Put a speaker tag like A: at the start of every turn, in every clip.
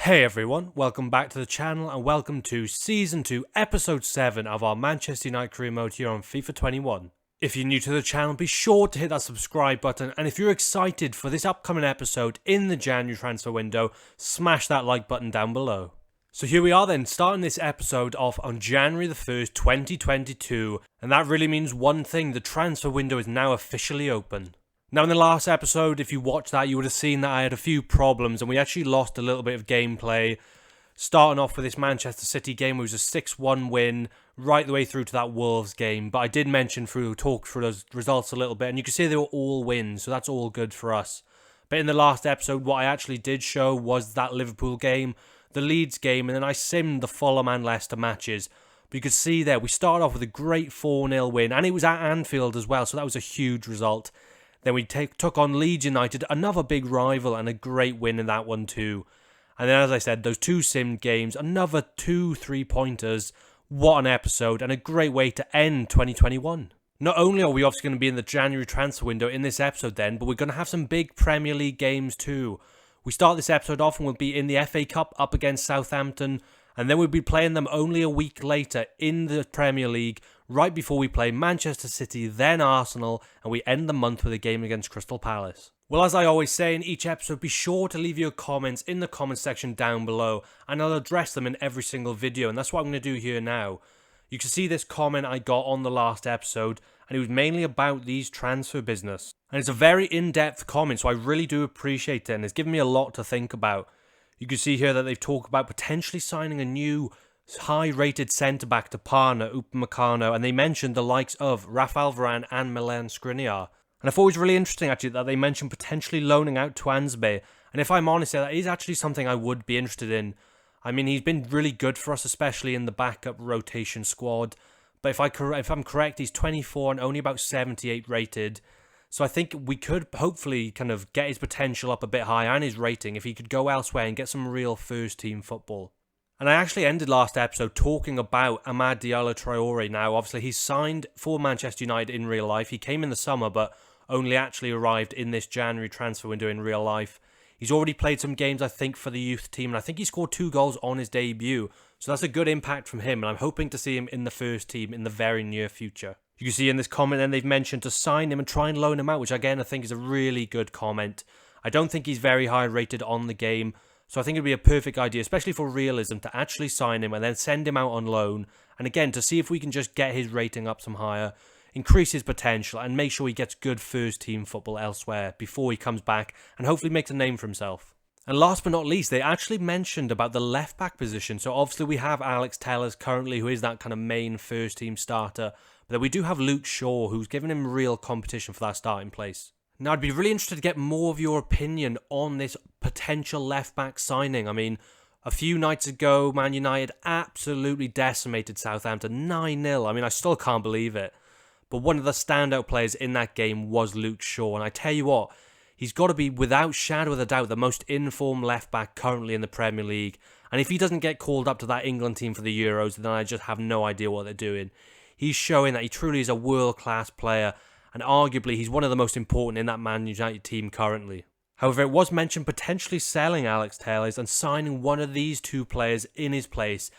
A: Hey everyone, welcome back to the channel and welcome to Season 2, Episode 7 of our Manchester United career mode here on FIFA 21. If you're new to the channel, be sure to hit that subscribe button, and if you're excited for this upcoming episode in the January transfer window, smash that like button down below. So here we are then, starting this episode off on January the 1st, 2022, and that really means one thing: the transfer window is now officially open. Now, in the last episode, if you watched that, you would have seen that I had a few problems and we actually lost a little bit of gameplay. Starting off with this Manchester City game, it was a 6-1 win right the way through to that Wolves game. But I did talk through those results a little bit, and you can see they were all wins, so that's all good for us. But in the last episode, what I actually did show was that Liverpool game, the Leeds game, and then I simmed the Fulham and Leicester matches. But you could see there, we started off with a great 4-0 win, and it was at Anfield as well, so that was a huge result. Then we took on Leeds United, another big rival, and a great win in that one too. And then, as I said, those two simmed games, another 2 3-pointers. What an episode, and a great way to end 2021. Not only are we obviously going to be in the January transfer window in this episode then, but we're going to have some big Premier League games too. We start this episode off and we'll be in the FA Cup up against Southampton, and then we'll be playing them only a week later in the Premier League, right before we play Manchester City, then Arsenal, and we end the month with a game against Crystal Palace. Well, as I always say in each episode, be sure to leave your comments in the comment section down below, and I'll address them in every single video, and that's what I'm going to do here now. You can see this comment I got on the last episode, and it was mainly about these transfer business. And it's a very in-depth comment, so I really do appreciate it, and it's given me a lot to think about. You can see here that they've talked about potentially signing a new high-rated centre-back to partner Upamecano, and they mentioned the likes of Rafael Varane and Milan Skriniar. And I thought it was really interesting actually that they mentioned potentially loaning out Tuanzebe, and if I'm honest, that is actually something I would be interested in. I mean, he's been really good for us, especially in the backup rotation squad, but if I'm correct, he's 24 and only about 78 rated. So I think we could hopefully kind of get his potential up a bit higher and his rating if he could go elsewhere and get some real first-team football. And I actually ended last episode talking about Amad Diallo Traore. Now, obviously, he's signed for Manchester United in real life. He came in the summer, but only actually arrived in this January transfer window in real life. He's already played some games, I think, for the youth team, and I think he scored 2 goals on his debut. So that's a good impact from him, and I'm hoping to see him in the first team in the very near future. You can see in this comment then they've mentioned to sign him and try and loan him out, which again I think is a really good comment. I don't think he's very high rated on the game, so I think it'd be a perfect idea, especially for realism, to actually sign him and then send him out on loan. And again, to see if we can just get his rating up some higher, increase his potential, and make sure he gets good first-team football elsewhere before he comes back and hopefully makes a name for himself. And last but not least, they actually mentioned about the left-back position. So obviously we have Alex Telles currently, who is that kind of main first-team starter. But then we do have Luke Shaw, who's given him real competition for that starting place. Now, I'd be really interested to get more of your opinion on this potential left-back signing. I mean, a few nights ago, Man United absolutely decimated Southampton 9-0. I mean, I still can't believe it. But one of the standout players in that game was Luke Shaw. And I tell you what, he's got to be, without shadow of a doubt, the most informed left-back currently in the Premier League. And if he doesn't get called up to that England team for the Euros, then I just have no idea what they're doing. He's showing that he truly is a world-class player, and arguably he's one of the most important in that Man United team currently. However, it was mentioned potentially selling Alex Telles and signing one of these two players in his place: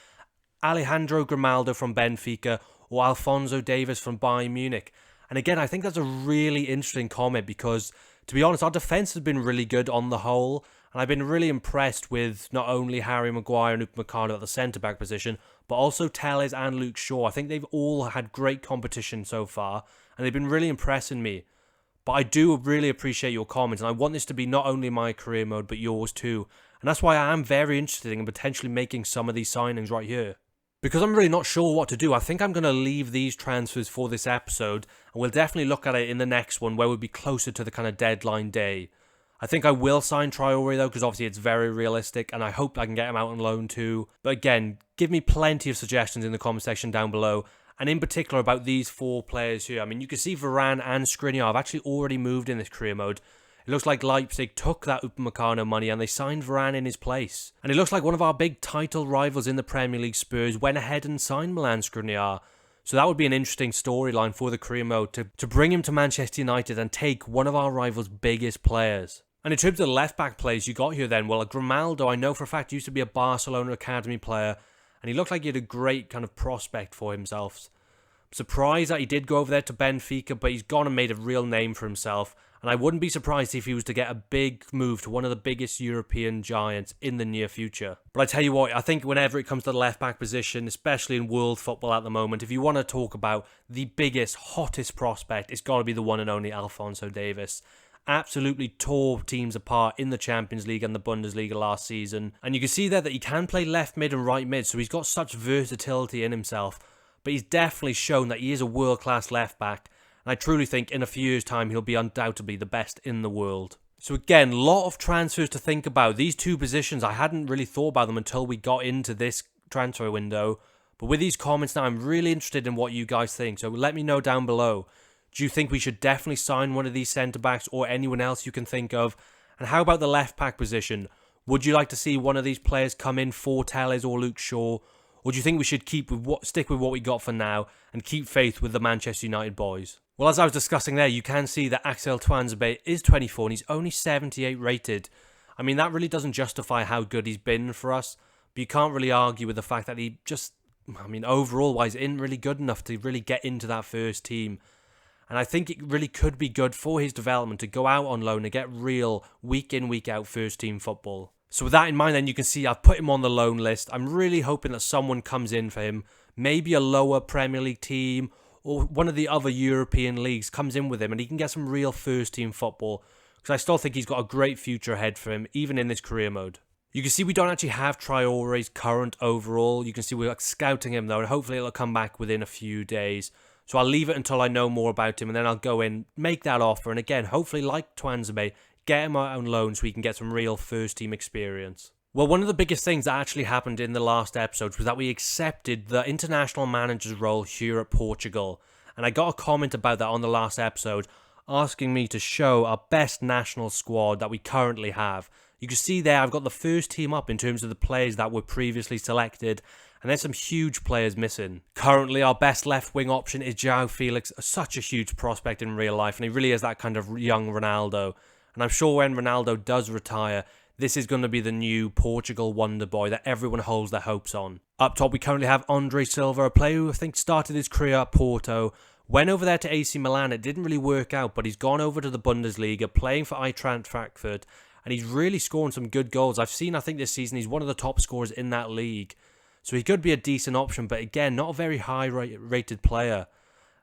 A: Alejandro Grimaldo from Benfica or Alphonso Davies from Bayern Munich. And again, I think that's a really interesting comment because, to be honest, our defence has been really good on the whole, and I've been really impressed with not only Harry Maguire and Upamecano at the centre-back position, but also Telles and Luke Shaw. I think they've all had great competition so far, and they've been really impressing me. But I do really appreciate your comments, and I want this to be not only my career mode, but yours too. And that's why I am very interested in potentially making some of these signings right here. Because I'm really not sure what to do, I think I'm going to leave these transfers for this episode, and we'll definitely look at it in the next one where we'll be closer to the kind of deadline day. I think I will sign Traore though, because obviously it's very realistic, and I hope I can get him out on loan too. But again, give me plenty of suggestions in the comment section down below, and in particular about these 4 players here. I mean, you can see Varane and Skriniar have actually already moved in this career mode. It looks like Leipzig took that Upamecano money and they signed Varane in his place. And it looks like one of our big title rivals in the Premier League, Spurs, went ahead and signed Milan Skriniar. So that would be an interesting storyline for the career mode to bring him to Manchester United and take one of our rivals' biggest players. And in terms of the left-back players you got here then, well, Grimaldo, I know for a fact, used to be a Barcelona academy player, and he looked like he had a great kind of prospect for himself. I'm surprised that he did go over there to Benfica, but he's gone and made a real name for himself, and I wouldn't be surprised if he was to get a big move to one of the biggest European giants in the near future. But I tell you what, I think whenever it comes to the left-back position, especially in world football at the moment, if you want to talk about the biggest, hottest prospect, it's got to be the one and only Alphonso Davies. Absolutely tore teams apart in the Champions League and the Bundesliga last season. And you can see there that he can play left mid and right mid, so he's got such versatility in himself. But he's definitely shown that he is a world-class left back. And I truly think in a few years' time he'll be undoubtedly the best in the world. So again, a lot of transfers to think about. These two positions, I hadn't really thought about them until we got into this transfer window. But with these comments now, I'm really interested in what you guys think. So let me know down below. Do you think we should definitely sign one of these centre-backs or anyone else you can think of? And how about the left-back position? Would you like to see one of these players come in for Telles or Luke Shaw? Or do you think we should stick with what we got for now and keep faith with the Manchester United boys? Well, as I was discussing there, you can see that Axel Tuanzebe is 24 and he's only 78 rated. I mean, that really doesn't justify how good he's been for us. But you can't really argue with the fact that he just, overall-wise, isn't really good enough to really get into that first team. And I think it really could be good for his development to go out on loan and get real week in, week out first team football. So with that in mind, then you can see I've put him on the loan list. I'm really hoping that someone comes in for him. Maybe a lower Premier League team or one of the other European leagues comes in with him and he can get some real first team football. Because I still think he's got a great future ahead for him, even in this career mode. You can see we don't actually have Traore's current overall. You can see we're scouting him though, and hopefully it'll come back within a few days. So I'll leave it until I know more about him, and then I'll go in, make that offer, and again, hopefully like Tuanzebe, get him out on loan so he can get some real first-team experience. Well, one of the biggest things that actually happened in the last episode was that we accepted the international manager's role here at Portugal. And I got a comment about that on the last episode, asking me to show our best national squad that we currently have. You can see there, I've got the first team up in terms of the players that were previously selected, and there's some huge players missing. Currently, our best left-wing option is João Felix, such a huge prospect in real life, and he really is that kind of young Ronaldo. And I'm sure when Ronaldo does retire, this is going to be the new Portugal wonder boy that everyone holds their hopes on. Up top, we currently have Andre Silva, a player who I think started his career at Porto, went over there to AC Milan. It didn't really work out, but he's gone over to the Bundesliga, playing for Eintracht Frankfurt, and he's really scoring some good goals. I think this season he's one of the top scorers in that league. So he could be a decent option, but again, not a very high-rated player.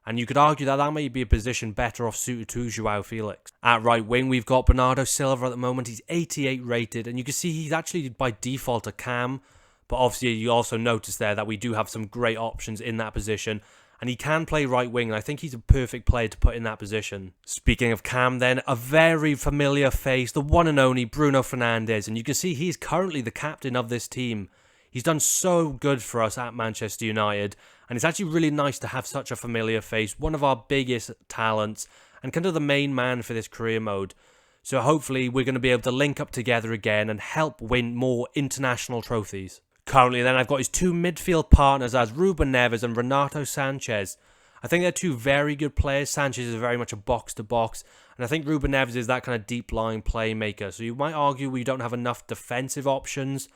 A: And you could argue that might be a position better off suited to João Felix. At right wing, we've got Bernardo Silva at the moment. He's 88 rated, and you can see he's actually by default a cam. But obviously, you also notice there that we do have some great options in that position. And he can play right wing, and I think he's a perfect player to put in that position. Speaking of cam then, a very familiar face, the one and only Bruno Fernandes. And you can see he's currently the captain of this team. He's done so good for us at Manchester United, and it's actually really nice to have such a familiar face, one of our biggest talents, and kind of the main man for this career mode. So hopefully we're going to be able to link up together again and help win more international trophies. Currently then, I've got his two midfield partners as Ruben Neves and Renato Sanchez. I think they're two very good players. Sanchez is very much a box-to-box, and I think Ruben Neves is that kind of deep-lying playmaker. So you might argue we don't have enough defensive options,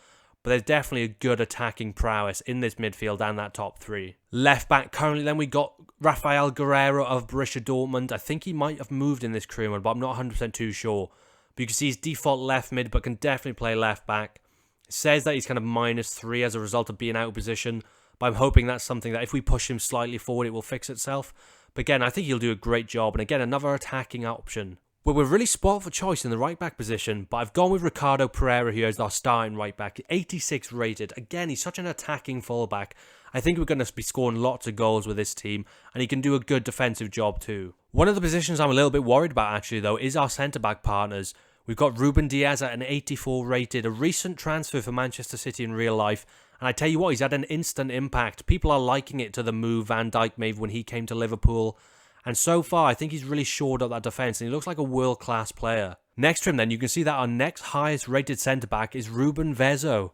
A: but there's definitely a good attacking prowess in this midfield and that top three. Left back, currently then we got Rafael Guerreiro of Borussia Dortmund. I think he might have moved in this career mode, but I'm not 100% too sure. But you can see he's default left mid, but can definitely play left back. It says that he's kind of -3 as a result of being out of position, but I'm hoping that's something that if we push him slightly forward, it will fix itself. But again, I think he'll do a great job, and again, another attacking option. Well, we're really spoiled for choice in the right back position, but I've gone with Ricardo Pereira here as our starting right back, 86 rated. Again, he's such an attacking fullback. I think we're going to be scoring lots of goals with this team, and he can do a good defensive job too. One of the positions I'm a little bit worried about actually though is our centre-back partners. We've got Ruben Diaz at an 84 rated, a recent transfer for Manchester City in real life, and I tell you what, he's had an instant impact. People are liking it to the move Van Dijk made when he came to Liverpool. And so far, I think he's really shored up that defence, and he looks like a world-class player. Next to him then, you can see that our next highest rated centre-back is Ruben Vezo.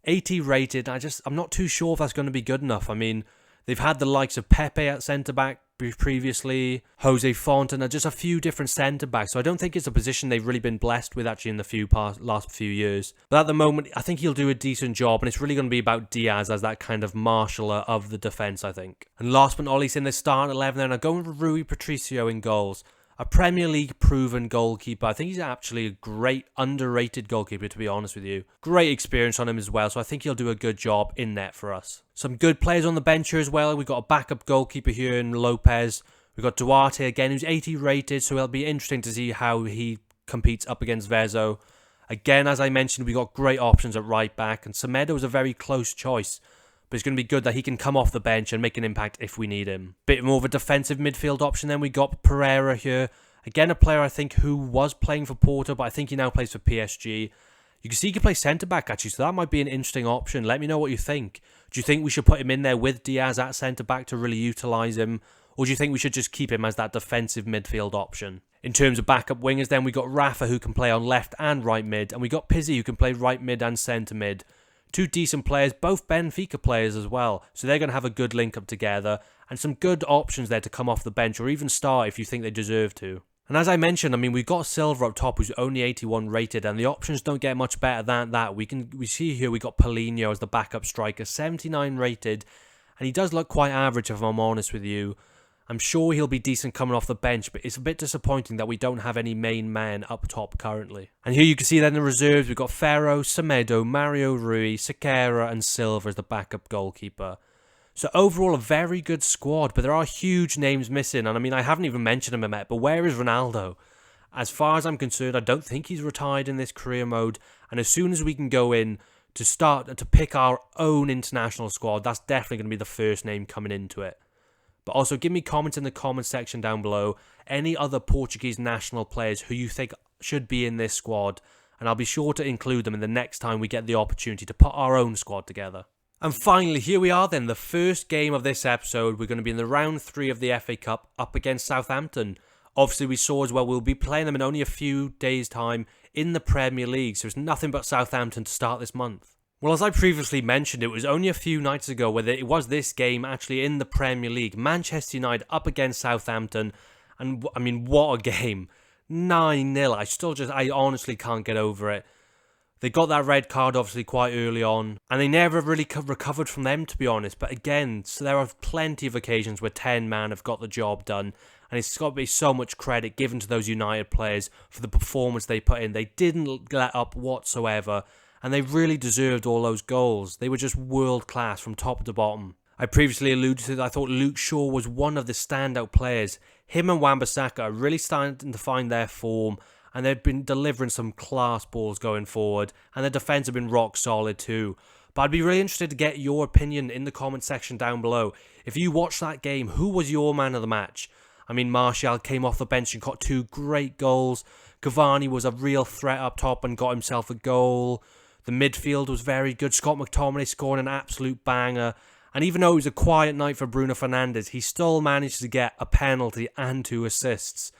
A: 80 rated, I'm not too sure if that's going to be good enough. I mean, They've had the likes of Pepe at centre-back previously, Jose Fontaine, just a few different centre-backs. So I don't think it's a position they've really been blessed with actually in the last few years. But at the moment, I think he'll do a decent job, and it's really going to be about Diaz as that kind of marshaller of the defence, I think. And last but not least, in the starting 11 then, I'm going with Rui Patricio in goals. A Premier League proven goalkeeper. I think he's actually a great underrated goalkeeper, to be honest with you. Great experience on him as well, so I think he'll do a good job in net for us. Some good players on the bench here as well. We've got a backup goalkeeper here in Lopez. We've got Duarte again, who's 80 rated, so it'll be interesting to see how he competes up against Vezo. Again, as I mentioned, we've got great options at right back, and Semedo is a very close choice. But it's going to be good that he can come off the bench and make an impact if we need him. Bit more of a defensive midfield option then. We got Pereira here. Again, a player I think who was playing for Porto, but I think he now plays for PSG. You can see he can play centre-back actually, so that might be an interesting option. Let me know what you think. Do you think we should put him in there with Diaz at centre-back to really utilise him? Or do you think we should just keep him as that defensive midfield option? In terms of backup wingers then, we got Rafa who can play on left and right mid. And we got Pizzi who can play right mid and centre mid. Two decent players, both Benfica players as well. So they're going to have a good link up together. And some good options there to come off the bench or even start if you think they deserve to. And as I mentioned, I mean, we've got Silva up top who's only 81 rated. And the options don't get much better than that. We see here we got Paulinho as the backup striker, 79 rated. And he does look quite average if I'm honest with you. I'm sure he'll be decent coming off the bench, but it's a bit disappointing that we don't have any main man up top currently. And here you can see then the reserves, we've got Ferro, Semedo, Mario Rui, Sequeira and Silva as the backup goalkeeper. So overall a very good squad, but there are huge names missing. And I mean, I haven't even mentioned him yet, but where is Ronaldo? As far as I'm concerned, I don't think he's retired in this career mode. And as soon as we can go in to start to pick our own international squad, that's definitely going to be the first name coming into it. But also give me comments in the comments section down below. Any other Portuguese national players who you think should be in this squad. And I'll be sure to include them in the next time we get the opportunity to put our own squad together. And finally, here we are then. The first game of this episode. We're going to be in the round 3 of the FA Cup up against Southampton. Obviously we saw as well we'll be playing them in only a few days' time in the Premier League. So it's nothing but Southampton to start this month. Well, as I previously mentioned, it was only a few nights ago where it was this game actually in the Premier League. Manchester United up against Southampton. And, I mean, what a game. 9-0. I honestly can't get over it. They got that red card, obviously, quite early on. And they never really recovered from them, to be honest. But again, so there are plenty of occasions where 10 man have got the job done. And it's got to be so much credit given to those United players for the performance they put in. They didn't let up whatsoever. And they really deserved all those goals. They were just world class from top to bottom. I previously alluded to that I thought Luke Shaw was one of the standout players. Him and Wan-Bissaka are really starting to find their form. And they've been delivering some class balls going forward. And their defence have been rock solid too. But I'd be really interested to get your opinion in the comment section down below. If you watched that game, who was your man of the match? I mean, Martial came off the bench and got 2 great goals. Cavani was a real threat up top and got himself a goal. The midfield was very good. Scott McTominay scoring an absolute banger. And even though it was a quiet night for Bruno Fernandes, he still managed to get a penalty and 2 assists.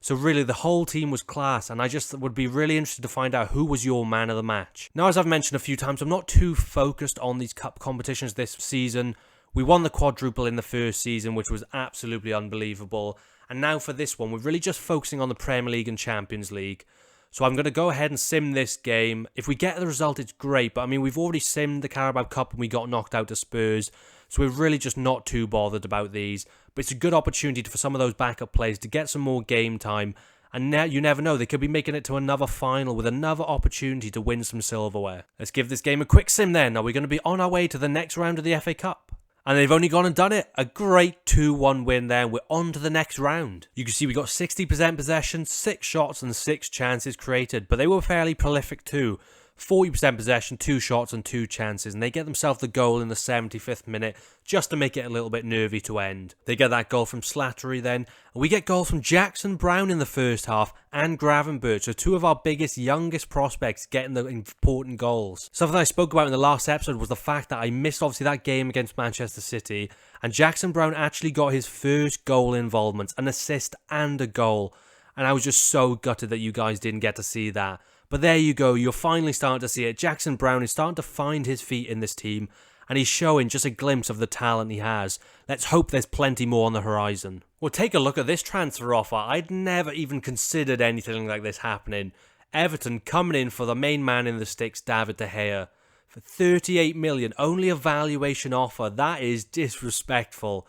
A: So really, the whole team was class. And I just would be really interested to find out who was your man of the match. Now, as I've mentioned a few times, I'm not too focused on these cup competitions this season. We won the quadruple in the first season, which was absolutely unbelievable. And now for this one, we're really just focusing on the Premier League and Champions League. So I'm going to go ahead and sim this game. If we get the result, it's great. But I mean, we've already simmed the Carabao Cup and we got knocked out to Spurs. So we're really just not too bothered about these. But it's a good opportunity for some of those backup players to get some more game time. And now you never know, they could be making it to another final with another opportunity to win some silverware. Let's give this game a quick sim then. Now we're going to be on our way to the next round of the FA Cup. And they've only gone and done it. A great 2-1 win there. We're on to the next round. You can see we got 60% possession, 6 shots and 6 chances created. But they were fairly prolific too. 40% possession, 2 shots and 2 chances. And they get themselves the goal in the 75th minute just to make it a little bit nervy to end. They get that goal from Slattery then. And we get goals from Jackson Brown in the first half and Gravenberch. So 2 of our biggest, youngest prospects getting the important goals. Something I spoke about in the last episode was the fact that I missed obviously that game against Manchester City. And Jackson Brown actually got his first goal involvement, an assist and a goal. And I was just so gutted that you guys didn't get to see that. But there you go, you're finally starting to see it. Jackson Brown is starting to find his feet in this team. and he's showing just a glimpse of the talent he has. Let's hope there's plenty more on the horizon. Well, take a look at this transfer offer. I'd never even considered anything like this happening. Everton coming in for the main man in the sticks, David De Gea, for 38 million, only a valuation offer. That is disrespectful.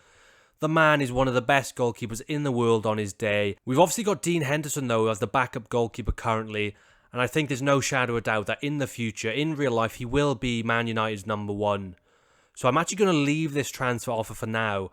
A: The man is one of the best goalkeepers in the world on his day. We've obviously got Dean Henderson though as the backup goalkeeper currently, and I think there's no shadow of doubt that in the future, in real life, he will be Man United's number one. So I'm actually going to leave this transfer offer for now.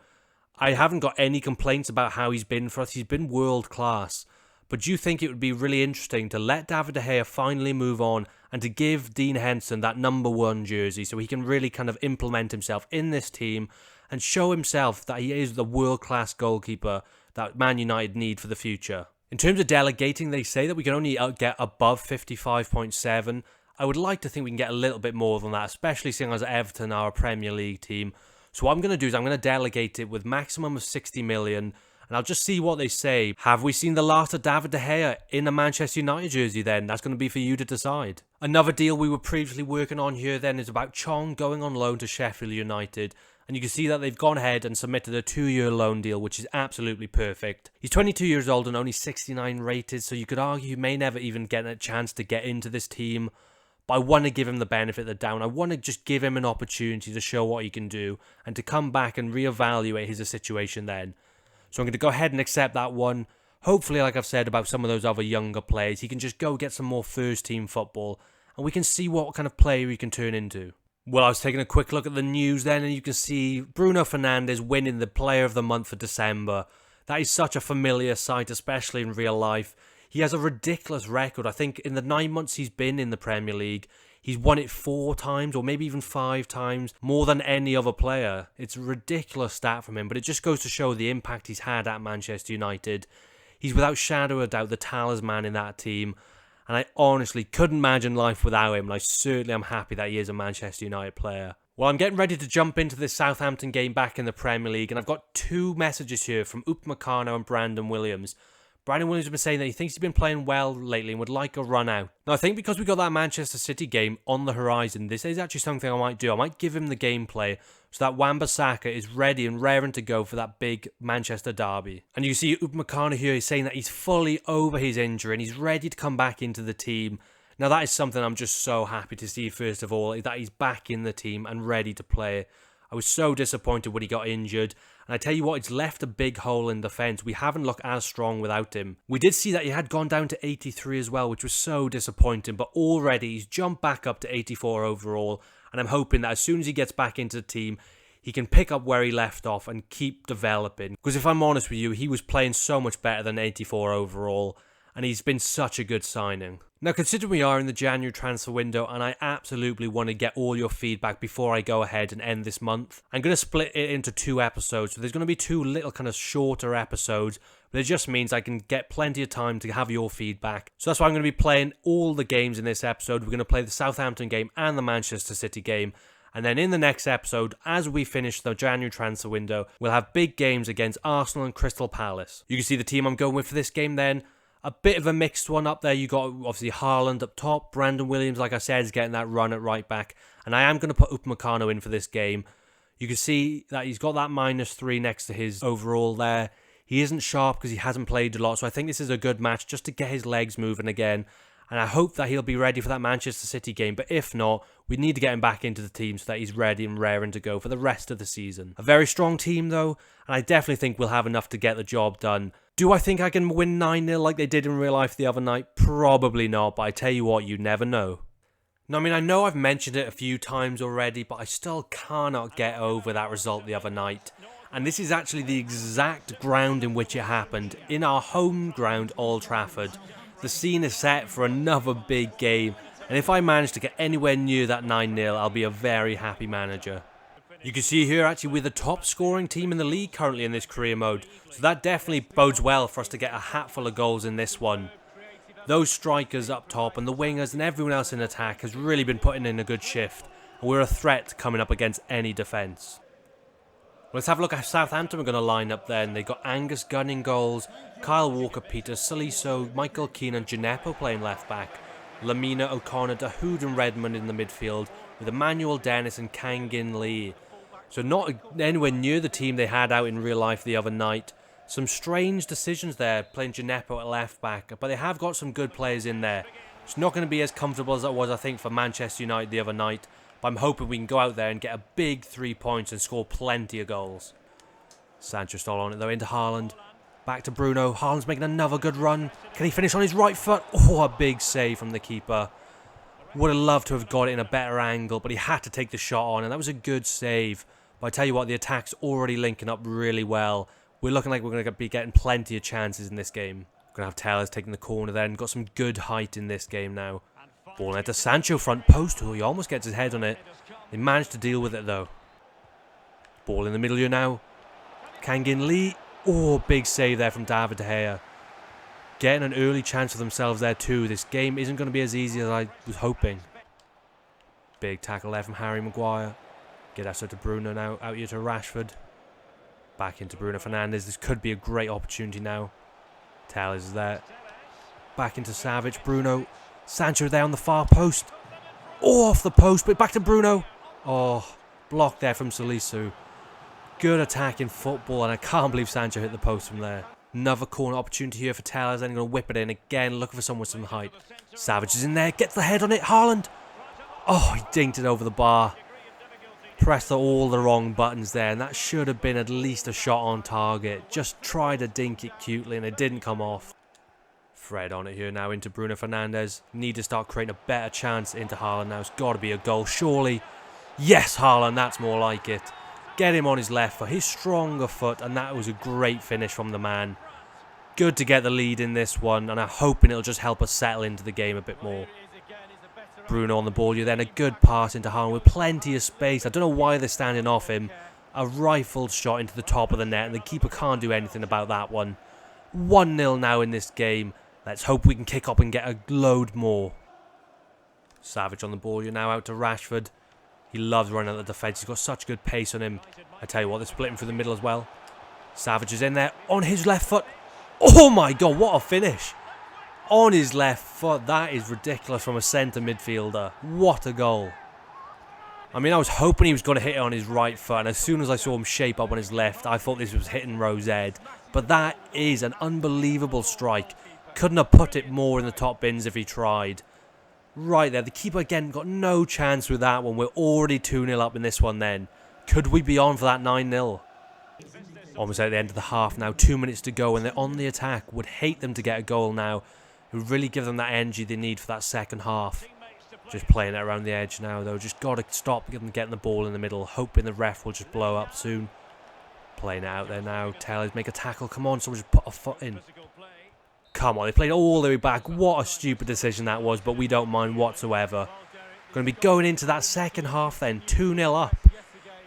A: I haven't got any complaints about how he's been for us. He's been world class. But do you think it would be really interesting to let David De Gea finally move on and to give Dean Henderson that number one jersey so he can really kind of implement himself in this team and show himself that he is the world-class goalkeeper that Man United need for the future? In terms of delegating, they say that we can only get above 55.7. I would like to think we can get a little bit more than that, especially seeing as Everton are a Premier League team. So what I'm going to do is I'm going to delegate it with maximum of 60 million. And I'll just see what they say. Have we seen the last of David De Gea in a Manchester United jersey then? That's going to be for you to decide. Another deal we were previously working on here then is about Chong going on loan to Sheffield United. And you can see that they've gone ahead and submitted a 2-year loan deal, which is absolutely perfect. He's 22 years old and only 69 rated, so you could argue he may never even get a chance to get into this team. But I want to give him the benefit of the doubt. I want to just give him an opportunity to show what he can do and to come back and reevaluate his situation then. So I'm going to go ahead and accept that one. Hopefully, like I've said about some of those other younger players, he can just go get some more first team football and we can see what kind of player he can turn into. Well, I was taking a quick look at the news then and you can see Bruno Fernandes winning the Player of the Month for December. That is such a familiar sight, especially in real life. He has a ridiculous record. I think in the 9 months he's been in the Premier League, he's won it 4 times or maybe even 5 times, more than any other player. It's a ridiculous stat from him, but it just goes to show the impact he's had at Manchester United. He's without shadow of doubt the talisman in that team, and I honestly couldn't imagine life without him, and I certainly am happy that he is a Manchester United player. Well, I'm getting ready to jump into this Southampton game back in the Premier League, and I've got 2 messages here from Upamecano and Brandon Williams. Brandon Williams has been saying that he thinks he's been playing well lately and would like a run out. Now, I think because we got that Manchester City game on the horizon, this is actually something I might do. I might give him the gameplay so that Wan-Bissaka is ready and raring to go for that big Manchester derby. And you see Upamecano here is saying that he's fully over his injury and he's ready to come back into the team. Now, that is something I'm just so happy to see, first of all, that he's back in the team and ready to play. I was so disappointed when he got injured. And I tell you what, it's left a big hole in defence. We haven't looked as strong without him. We did see that he had gone down to 83 as well, which was so disappointing. But already he's jumped back up to 84 overall. And I'm hoping that as soon as he gets back into the team, he can pick up where he left off and keep developing. Because if I'm honest with you, he was playing so much better than 84 overall. And he's been such a good signing. Now, considering we are in the January transfer window and I absolutely want to get all your feedback before I go ahead and end this month, I'm going to split it into 2 episodes. So there's going to be 2 little kind of shorter episodes, but it just means I can get plenty of time to have your feedback. So that's why I'm going to be playing all the games in this episode. We're going to play the Southampton game and the Manchester City game. And then in the next episode, as we finish the January transfer window, we'll have big games against Arsenal and Crystal Palace. You can see the team I'm going with for this game then. A bit of a mixed one up there. You got obviously Haaland up top. Brandon Williams, like I said, is getting that run at right back. And I am going to put Upamecano in for this game. You can see that he's got that -3 next to his overall there. He isn't sharp because he hasn't played a lot. So I think this is a good match just to get his legs moving again. And I hope that he'll be ready for that Manchester City game. But if not, we need to get him back into the team so that he's ready and raring to go for the rest of the season. A very strong team though. And I definitely think we'll have enough to get the job done. Do I think I can win 9-0 like they did in real life the other night? Probably not, but I tell you what, you never know. Now, I know I've mentioned it a few times already, but I still cannot get over that result the other night. And this is actually the exact ground in which it happened, in our home ground, Old Trafford. The scene is set for another big game, and if I manage to get anywhere near that 9-0, I'll be a very happy manager. You can see here actually we're the top scoring team in the league currently in this career mode. So that definitely bodes well for us to get a hatful of goals in this one. Those strikers up top and the wingers and everyone else in attack has really been putting in a good shift. And we're a threat coming up against any defence. Let's have a look at Southampton we're going to line up then. They've got Angus Gunn in goals, Kyle Walker-Peters, Saliso, Michael Keane and Gineppo playing left back. Lamina, O'Connor, Dahoud and Redmond in the midfield. with Emmanuel Dennis and Kangin Lee. So not anywhere near the team they had out in real life the other night. Some strange decisions there, playing Gineppo at left back, but they have got some good players in there. It's not going to be as comfortable as it was, I think, for Manchester United the other night, but I'm hoping we can go out there and get a big 3 points and score plenty of goals. Sancho still on it though, into Haaland. Back to Bruno. Haaland's making another good run. Can he finish on his right foot? Oh, a big save from the keeper. Would have loved to have got it in a better angle, but he had to take the shot on, and that was a good save. But I tell you what, the attack's already linking up really well. We're looking like we're going to be getting plenty of chances in this game. We're going to have Tellers taking the corner there, and got some good height in this game now. Ball there to Sancho, front post. Oh, he almost gets his head on it. They managed to deal with it though. Ball in the middle here now. Kangin Lee. Oh, big save there from David De Gea. Getting an early chance for themselves there too. This game isn't going to be as easy as I was hoping. Big tackle there from Harry Maguire. Get us to Bruno now. Out here to Rashford. Back into Bruno Fernandes. This could be a great opportunity now. Tellers is there. Back into Savage. Bruno. Sancho there on the far post. Oh, off the post, but back to Bruno. Oh, blocked there from Salisu. Good attack in football, and I can't believe Sancho hit the post from there. Another corner opportunity here for Tellers, and going to whip it in again, looking for someone with some height. Savage is in there, gets the head on it. Haaland. Oh, he dinked it over the bar. Pressed all the wrong buttons there, and that should have been at least a shot on target. Just tried to dink it cutely, and it didn't come off. Fred on it here now into Bruno Fernandes. Need to start creating a better chance into Haaland now. It's got to be a goal, surely. Yes, Haaland, that's more like it. Get him on his left foot, his stronger foot, and that was a great finish from the man. Good to get the lead in this one, and I'm hoping it'll just help us settle into the game a bit more. Bruno on the ball, you're then a good pass into Haaland with plenty of space. I don't know why they're standing off him. A rifled shot into the top of the net, and the keeper can't do anything about that one. 1-0 now in this game. Let's hope we can kick up and get a load more. Savage on the ball, you're now out to Rashford. He loves running at the defence. He's got such good pace on him. I tell you what, they're splitting through the middle as well. Savage is in there on his left foot. Oh my god, what a finish. On his left foot. That is ridiculous from a centre midfielder. What a goal. I mean, I was hoping he was going to hit it on his right foot, and as soon as I saw him shape up on his left, I thought this was hitting Rose Ed. But that is an unbelievable strike. Couldn't have put it more in the top bins if he tried. Right there, the keeper again got no chance with that one. We're already 2-0 up in this one then. Could we be on for that 9-0? Almost at the end of the half now, 2 minutes to go, and they're on the attack. Would hate them to get a goal now. It would really give them that energy they need for that second half. Just playing it around the edge now though. Just got to stop them getting the ball in the middle, hoping the ref will just blow up soon. Playing it out there now. Tellers make a tackle. Come on, someone just put a foot in. Come on, they played all the way back. What a stupid decision that was, but we don't mind whatsoever. Going to be going into that second half then, 2-0 up.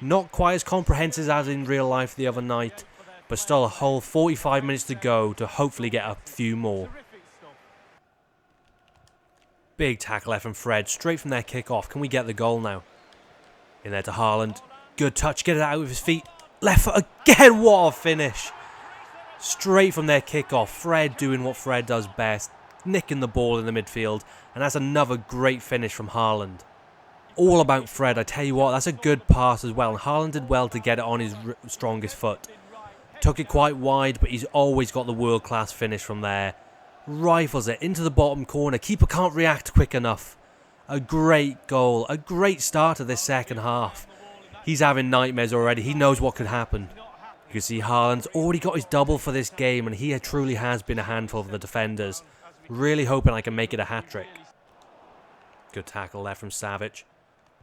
A: Not quite as comprehensive as in real life the other night, but still a whole 45 minutes to go to hopefully get a few more. Big tackle there from Fred, straight from their kick-off. Can we get the goal now? In there to Haaland. Good touch, get it out with his feet. Left foot again, what a finish. Straight from their kick-off, Fred doing what Fred does best, nicking the ball in the midfield, and that's another great finish from Haaland. All about Fred, I tell you what, that's a good pass as well, and Haaland did well to get it on his strongest foot. Took it quite wide, but he's always got the world-class finish from there. Rifles it into the bottom corner, keeper can't react quick enough. A great goal, a great start to this second half. He's having nightmares already, he knows what could happen. You can see Haaland's already got his double for this game, and he truly has been a handful for the defenders. Really hoping I can make it a hat-trick. Good tackle there from Savage.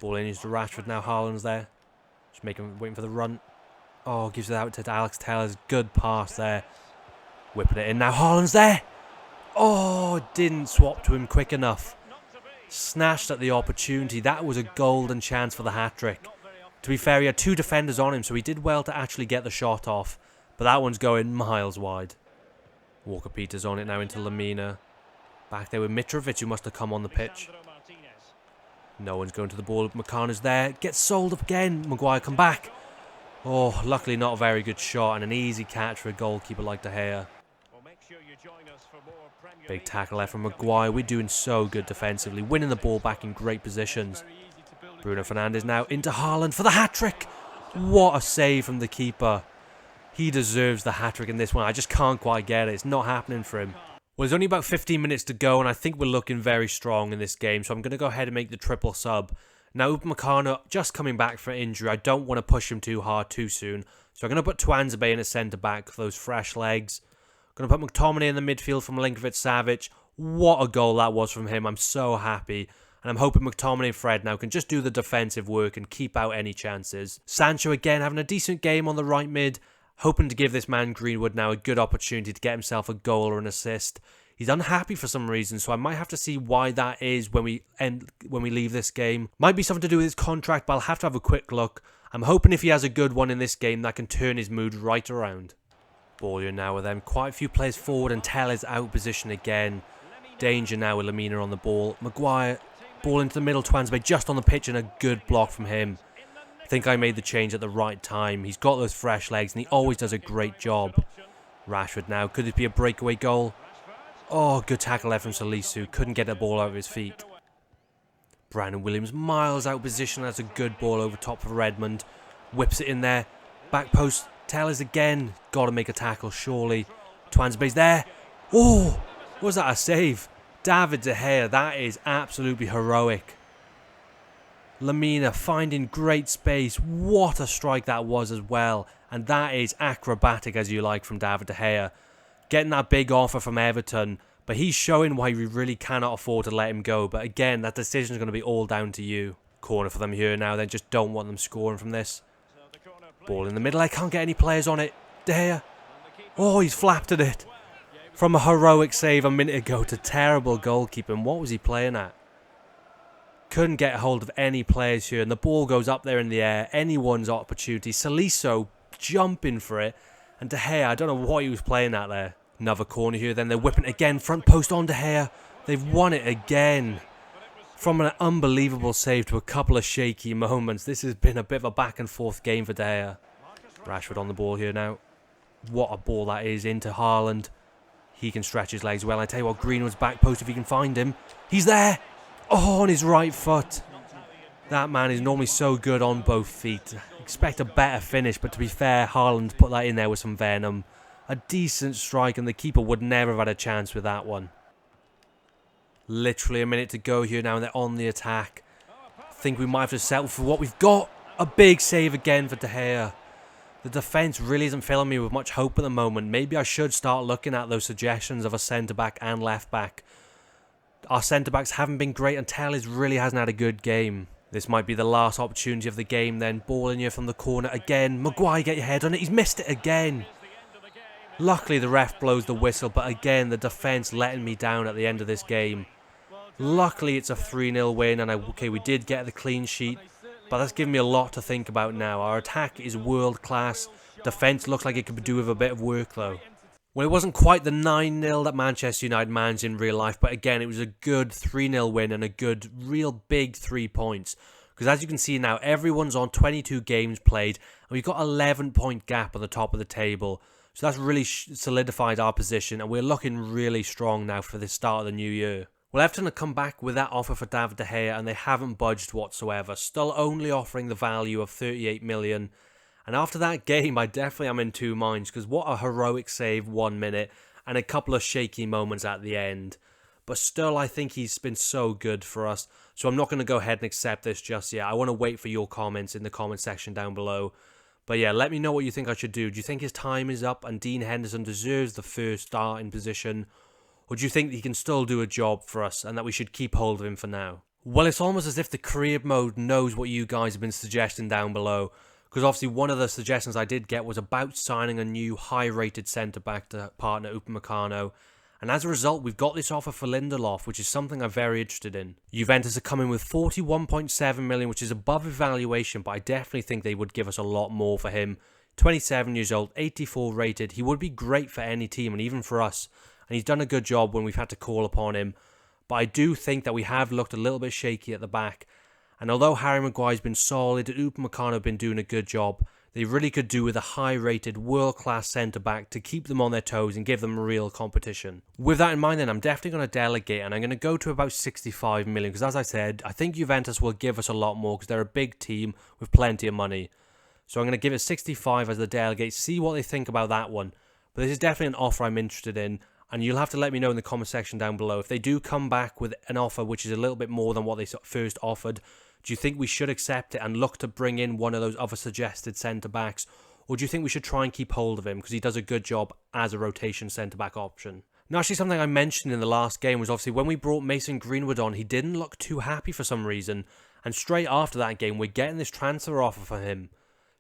A: Ball in to Rashford now, Haaland's there. Just waiting for the run. Oh, gives it out to Alex Tellers. Good pass there. Whipping it in now, Haaland's there. Oh, didn't swap to him quick enough. Snatched at the opportunity. That was a golden chance for the hat-trick. To be fair, he had two defenders on him, so he did well to actually get the shot off. But that one's going miles wide. Walker-Peters on it now into Lamina. Back there with Mitrovic, who must have come on the pitch. No one's going to the ball. McCann there. Gets sold up again. Maguire come back. Oh, luckily not a very good shot and an easy catch for a goalkeeper like De Gea. Big tackle there from Maguire. We're doing so good defensively. Winning the ball back in great positions. Bruno Fernandes now into Haaland for the hat-trick. What a save from the keeper. He deserves the hat-trick in this one. I just can't quite get it. It's not happening for him. Well, there's only about 15 minutes to go, and I think we're looking very strong in this game, so I'm going to go ahead and make the triple sub. Now, Upamecano just coming back from injury. I don't want to push him too hard too soon, so I'm going to put Tuanzebe in at centre-back for those fresh legs. I'm going to put McTominay in the midfield from Milinkovic-Savic. What a goal that was from him. I'm so happy. And I'm hoping McTominay and Fred now can just do the defensive work and keep out any chances. Sancho again having a decent game on the right mid. Hoping to give this man Greenwood now a good opportunity to get himself a goal or an assist. He's unhappy for some reason, so I might have to see why that is when we leave this game. Might be something to do with his contract, but I'll have to have a quick look. I'm hoping if he has a good one in this game, that can turn his mood right around. Ball here now with them. Quite a few players forward, and Tell is out of position again. Danger now with Lamina on the ball. Maguire, ball into the middle. Tuanzebe just on the pitch, and a good block from him. I think I made the change at the right time. He's got those fresh legs, and he always does a great job. Rashford now. Could it be a breakaway goal? Oh, good tackle there from Salisu. Couldn't get the ball out of his feet. Brandon Williams miles out of position. That's a good ball over top for Redmond. Whips it in there. Back post. Tellers again. Got to make a tackle, surely. Tuanzebe's there. Oh, was that a save? David De Gea. That is absolutely heroic. Lamina finding great space. What a strike that was as well. And that is acrobatic as you like from David De Gea. Getting that big offer from Everton. But he's showing why we really cannot afford to let him go. But again, that decision is going to be all down to you. Corner for them here now. They just don't want them scoring from this. Ball in the middle. I can't get any players on it. De Gea. Oh, he's flapped at it. From a heroic save a minute ago to terrible goalkeeping. What was he playing at? Couldn't get a hold of any players here, and the ball goes up there in the air. Anyone's opportunity. Salisu jumping for it, and De Gea, I don't know what he was playing at there. Another corner here, then they're whipping it again. Front post on De Gea. They've won it again. From an unbelievable save to a couple of shaky moments. This has been a bit of a back and forth game for De Gea. Rashford on the ball here now. What a ball that is into Haaland. He can stretch his legs well. I tell you what, Greenwood's back post if he can find him. He's there. Oh, on his right foot. That man is normally so good on both feet. Expect a better finish, but to be fair, Haaland put that in there with some venom. A decent strike, and the keeper would never have had a chance with that one. Literally a minute to go here now, and they're on the attack. Think we might have to settle for what we've got. A big save again for De Gea. The defence really isn't filling me with much hope at the moment. Maybe I should start looking at those suggestions of a centre-back and left-back. Our centre-backs haven't been great, and Telles really hasn't had a good game. This might be the last opportunity of the game then. Ball in here from the corner again. Maguire, get your head on it. He's missed it again. Luckily, the ref blows the whistle, but again, the defence letting me down at the end of this game. Luckily, it's a 3-0 win, and okay, we did get the clean sheet, but that's given me a lot to think about now. Our attack is world-class. Defence looks like it could do with a bit of work, though. Well, it wasn't quite the 9-0 that Manchester United managed in real life, but again, it was a good 3-0 win and a good, real big 3 points. Because as you can see now, everyone's on 22 games played, and we've got 11-point gap at the top of the table. So that's really solidified our position, and we're looking really strong now for the start of the new year. Well, Everton have come back with that offer for David De Gea, and they haven't budged whatsoever. Still only offering the value of 38 million. And after that game, I definitely am in two minds, because what a heroic save 1 minute and a couple of shaky moments at the end. But still, I think he's been so good for us, so I'm not going to go ahead and accept this just yet. I want to wait for your comments in the comment section down below. But yeah, let me know what you think I should do. Do you think his time is up and Dean Henderson deserves the first starting position? Or do you think he can still do a job for us and that we should keep hold of him for now? Well, it's almost as if the career mode knows what you guys have been suggesting down below. Because obviously one of the suggestions I did get was about signing a new high-rated centre-back to partner Upamecano. And as a result, we've got this offer for Lindelof, which is something I'm very interested in. Juventus are coming with 41.7 million, which is above evaluation, but I definitely think they would give us a lot more for him. 27 years old, 84 rated. He would be great for any team and even for us. And he's done a good job when we've had to call upon him. But I do think that we have looked a little bit shaky at the back. And although Harry Maguire's been solid and Upamecano have been doing a good job, they really could do with a high-rated, world-class centre-back to keep them on their toes and give them real competition. With that in mind then, I'm definitely going to delegate, and I'm going to go to about 65 million, because as I said, I think Juventus will give us a lot more, because they're a big team with plenty of money. So I'm going to give it 65 as the delegate, see what they think about that one. But this is definitely an offer I'm interested in, and you'll have to let me know in the comment section down below. If they do come back with an offer which is a little bit more than what they first offered, do you think we should accept it and look to bring in one of those other suggested centre-backs? Or do you think we should try and keep hold of him because he does a good job as a rotation centre-back option? Now, actually, something I mentioned in the last game was obviously when we brought Mason Greenwood on, he didn't look too happy for some reason. And straight after that game, we're getting this transfer offer for him.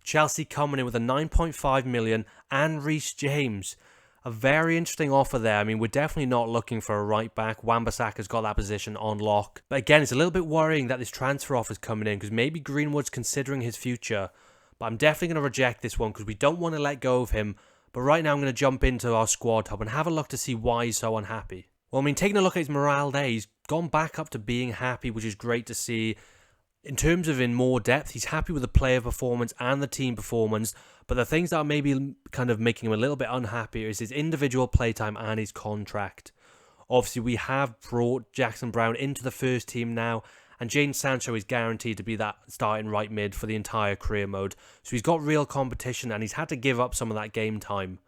A: Chelsea coming in with a 9.5 million and Reece James. A very interesting offer there. I mean, we're definitely not looking for a right back. Wan-Bissaka's got that position on lock. But again, it's a little bit worrying that this transfer offer is coming in because maybe Greenwood's considering his future. But I'm definitely going to reject this one because we don't want to let go of him. But right now I'm going to jump into our squad hub and have a look to see why he's so unhappy. Well, I mean, taking a look at his morale there, he's gone back up to being happy, which is great to see. In terms of in more depth, he's happy with the player performance and the team performance, but the things that are maybe kind of making him a little bit unhappy is his individual playtime and his contract. Obviously, we have brought Jackson Brown into the first team now, and Jadon Sancho is guaranteed to be that starting right mid for the entire career mode. So he's got real competition, and he's had to give up some of that game time.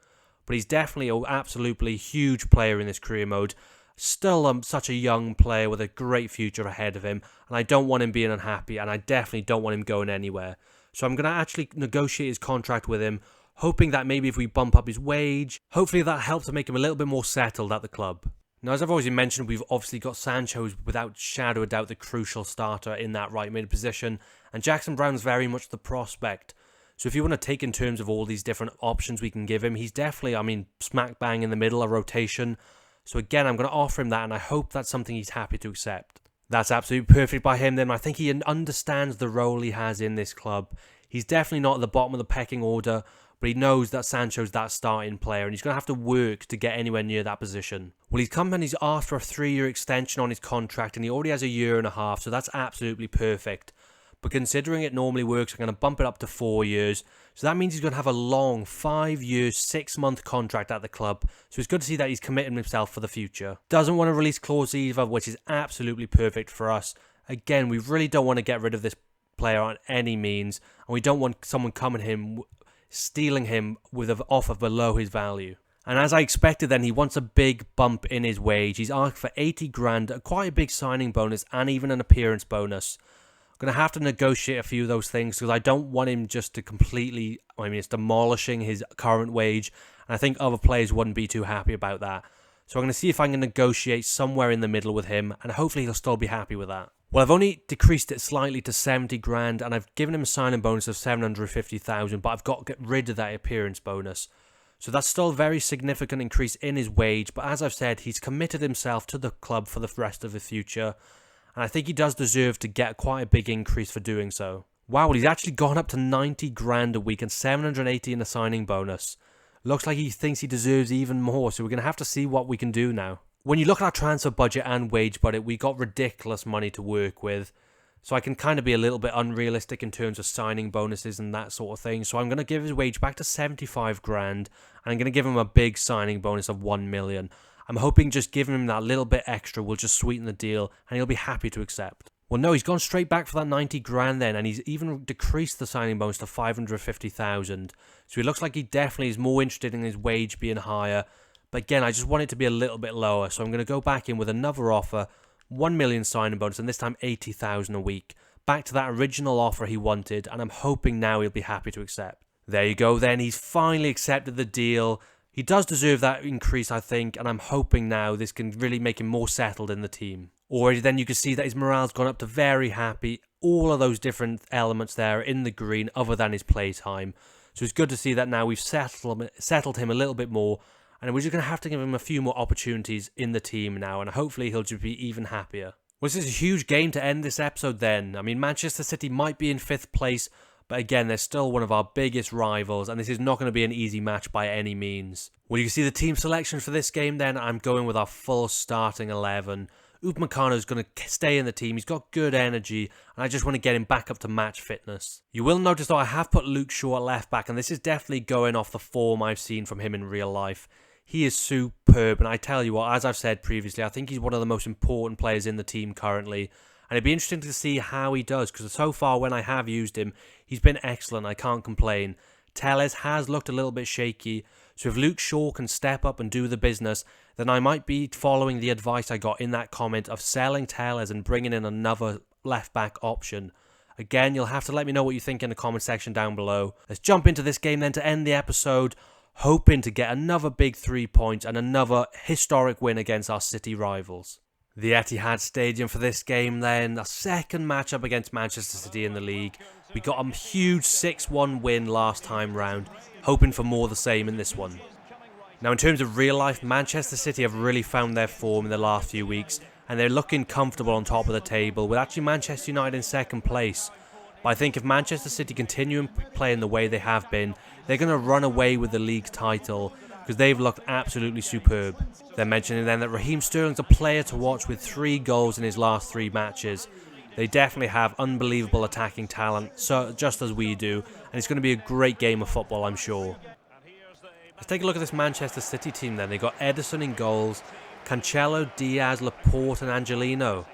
A: But he's definitely an absolutely huge player in this career mode. Still such a young player with a great future ahead of him, and I don't want him being unhappy, and I definitely don't want him going anywhere. So I'm going to actually negotiate his contract with him, hoping that maybe if we bump up his wage, hopefully that helps to make him a little bit more settled at the club. Now, as I've already mentioned, we've obviously got Sancho, who's without shadow of doubt the crucial starter in that right mid position, and Jackson Brown's very much the prospect. So if you want to take in terms of all these different options we can give him, he's definitely, I mean, smack bang in the middle, a rotation. So again, I'm going to offer him that, and I hope that's something he's happy to accept. That's absolutely perfect by him then. I think he understands the role he has in this club. He's definitely not at the bottom of the pecking order, but he knows that Sancho's that starting player, and he's going to have to work to get anywhere near that position. Well, he's come and he's asked for a 3-year extension on his contract, and he already has a year and a half, so that's absolutely perfect. But considering it normally works, I'm going to bump it up to 4 years. So that means he's going to have a long 5-year, 6-month contract at the club. So it's good to see that he's committing himself for the future. Doesn't want a release clause either, which is absolutely perfect for us. Again, we really don't want to get rid of this player on any means. And we don't want someone coming him, stealing him with an offer below his value. And as I expected then, he wants a big bump in his wage. He's asked for 80 grand, quite a big signing bonus, and even an appearance bonus. Going to have to negotiate a few of those things because I don't want him just to completely, I mean, it's demolishing his current wage, and I think other players wouldn't be too happy about that. So I'm going to see if I can negotiate somewhere in the middle with him, and hopefully he'll still be happy with that. Well, I've only decreased it slightly to 70 grand, and I've given him a signing bonus of 750,000, but I've got to get rid of that appearance bonus. So that's still a very significant increase in his wage, but as I've said, he's committed himself to the club for the rest of the future. And I think he does deserve to get quite a big increase for doing so. Wow, well, he's actually gone up to 90 grand a week and 780 in a signing bonus. Looks like he thinks he deserves even more, so we're going to have to see what we can do now. When you look at our transfer budget and wage budget, we got ridiculous money to work with. So I can kind of be a little bit unrealistic in terms of signing bonuses and that sort of thing. So I'm going to give his wage back to 75 grand, and I'm going to give him a big signing bonus of 1 million. I'm hoping just giving him that little bit extra will just sweeten the deal, and he'll be happy to accept. Well, no, he's gone straight back for that 90 grand then, and he's even decreased the signing bonus to 550,000. So it looks like he definitely is more interested in his wage being higher. But again, I just want it to be a little bit lower, so I'm going to go back in with another offer, 1 million signing bonus, and this time 80,000 a week. Back to that original offer he wanted, and I'm hoping now he'll be happy to accept. There you go then, he's finally accepted the deal. He does deserve that increase, I think, and I'm hoping now this can really make him more settled in the team. Already then you can see that his morale's gone up to very happy. All of those different elements there are in the green other than his playtime. So it's good to see that now we've settled him a little bit more, and we're just going to have to give him a few more opportunities in the team now, and hopefully he'll just be even happier. Well, this is a huge game to end this episode then. I mean, Manchester City might be in 5th place, but again, they're still one of our biggest rivals, and this is not going to be an easy match by any means. Well, you can see the team selection for this game then. I'm going with our full starting 11. Upamecano's going to stay in the team. He's got good energy, and I just want to get him back up to match fitness. You will notice though I have put Luke Shaw at left back, and this is definitely going off the form I've seen from him in real life. He is superb, and I tell you what, as I've said previously, I think he's one of the most important players in the team currently. And it'd be interesting to see how he does, because so far when I have used him, he's been excellent. I can't complain. Telles has looked a little bit shaky, so if Luke Shaw can step up and do the business, then I might be following the advice I got in that comment of selling Telles and bringing in another left-back option. Again, you'll have to let me know what you think in the comment section down below. Let's jump into this game then to end the episode, hoping to get another big 3 points and another historic win against our City rivals. The Etihad Stadium for this game then, a second matchup against Manchester City in the league. We got a huge 6-1 win last time round, hoping for more the same in this one. Now in terms of real life, Manchester City have really found their form in the last few weeks, and they're looking comfortable on top of the table, with actually Manchester United in second place. But I think if Manchester City continue playing the way they have been, they're going to run away with the league title, because they've looked absolutely superb. They're mentioning then that Raheem Sterling's a player to watch with 3 goals in his last 3 matches. They definitely have unbelievable attacking talent, so just as we do, and it's going to be a great game of football, I'm sure. Let's take a look at this Manchester City team then. They got Ederson in goals, Cancelo, Diaz, Laporte and Angelino.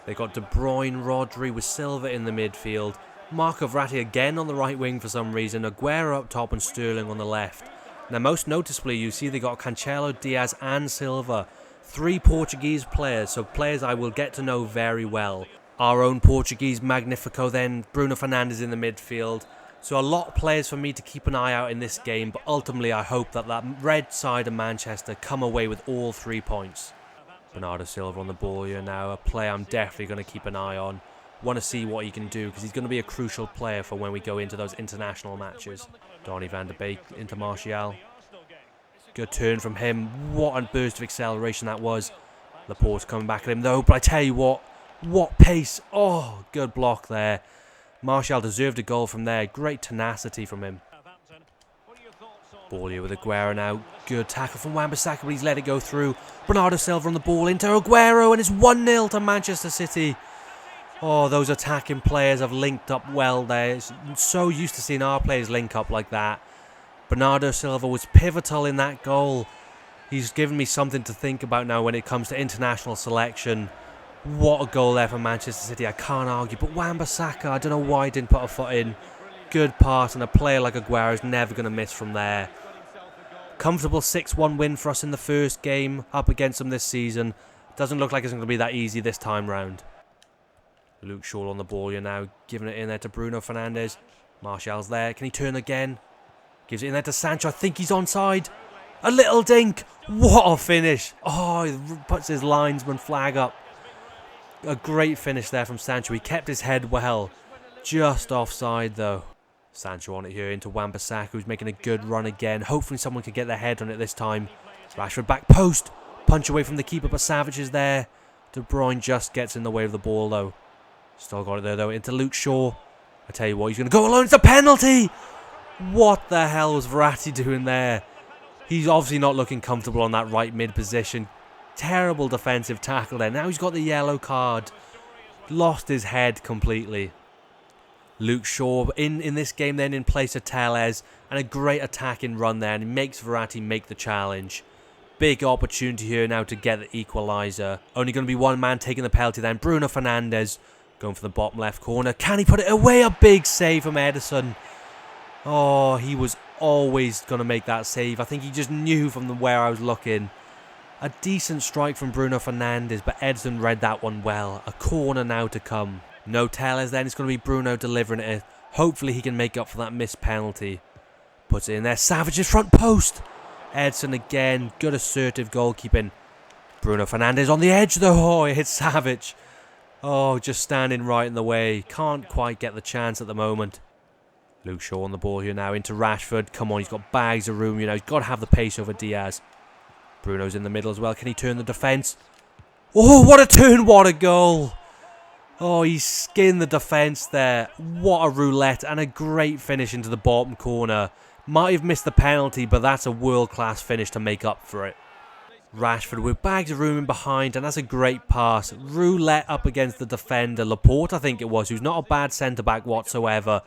A: They got De Bruyne, Rodri with Silva in the midfield, Marco Verratti again on the right wing for some reason, Aguero up top and Sterling on the left. Now most noticeably you see they got Cancelo, Diaz and Silva. 3 Portuguese players, so players I will get to know very well. Our own Portuguese Magnifico then, Bruno Fernandes in the midfield. So a lot of players for me to keep an eye out in this game, but ultimately I hope that red side of Manchester come away with all 3 points. Bernardo Silva on the ball here now, a player I'm definitely going to keep an eye on. Want to see what he can do, because he's going to be a crucial player for when we go into those international matches. Donny van de Beek into Martial. Good turn from him. What a burst of acceleration that was. Laporte's coming back at him though, but I tell you what pace. Oh, good block there. Martial deserved a goal from there. Great tenacity from him. Ball here with Aguero now. Good tackle from Wan-Bissaka, but he's let it go through. Bernardo Silva on the ball into Aguero, and it's 1-0 to Manchester City. Oh, those attacking players have linked up well there. I'm so used to seeing our players link up like that. Bernardo Silva was pivotal in that goal. He's given me something to think about now when it comes to international selection. What a goal there for Manchester City, I can't argue. But Wan-Bissaka, I don't know why he didn't put a foot in. Good pass, and a player like Aguero is never going to miss from there. Comfortable 6-1 win for us in the first game up against them this season. Doesn't look like it's going to be that easy this time round. Luke Shaw on the ball here now, giving it in there to Bruno Fernandes. Martial's there, can he turn again? Gives it in there to Sancho, I think he's onside. A little dink, what a finish. Oh, he puts his linesman flag up. A great finish there from Sancho, he kept his head well. Just offside though. Sancho on it here into Wan-Bissaka, who's making a good run again. Hopefully someone can get their head on it this time. Rashford back post, punch away from the keeper, but Savage is there. De Bruyne just gets in the way of the ball though. Still got it there though, into Luke Shaw. I tell you what, he's going to go alone, it's a penalty! What the hell was Verratti doing there? He's obviously not looking comfortable on that right mid position. Terrible defensive tackle there. Now he's got the yellow card. Lost his head completely. Luke Shaw in this game then in place of Telles, and a great attacking run there, and he makes Verratti make the challenge. Big opportunity here now to get the equaliser. Only going to be one man taking the penalty then, Bruno Fernandes. Going for the bottom left corner. Can he put it away? A big save from Ederson. Oh, he was always going to make that save. I think he just knew from where I was looking. A decent strike from Bruno Fernandes, but Ederson read that one well. A corner now to come. No Telles then. It's going to be Bruno delivering it. Hopefully he can make up for that missed penalty. Puts it in there. Savage's front post. Ederson again. Good assertive goalkeeping. Bruno Fernandes on the edge though. Oh, it hits Savage. Oh, just standing right in the way. Can't quite get the chance at the moment. Luke Shaw on the ball here now into Rashford. Come on, he's got bags of room, you know. He's got to have the pace over Diaz. Bruno's in the middle as well. Can he turn the defence? Oh, what a turn. What a goal. Oh, he skinned the defence there. What a roulette and a great finish into the bottom corner. Might have missed the penalty, but that's a world-class finish to make up for it. Rashford with bags of room in behind, and that's a great pass. Roulette up against the defender, Laporte I think it was, who's not a bad centre-back whatsoever.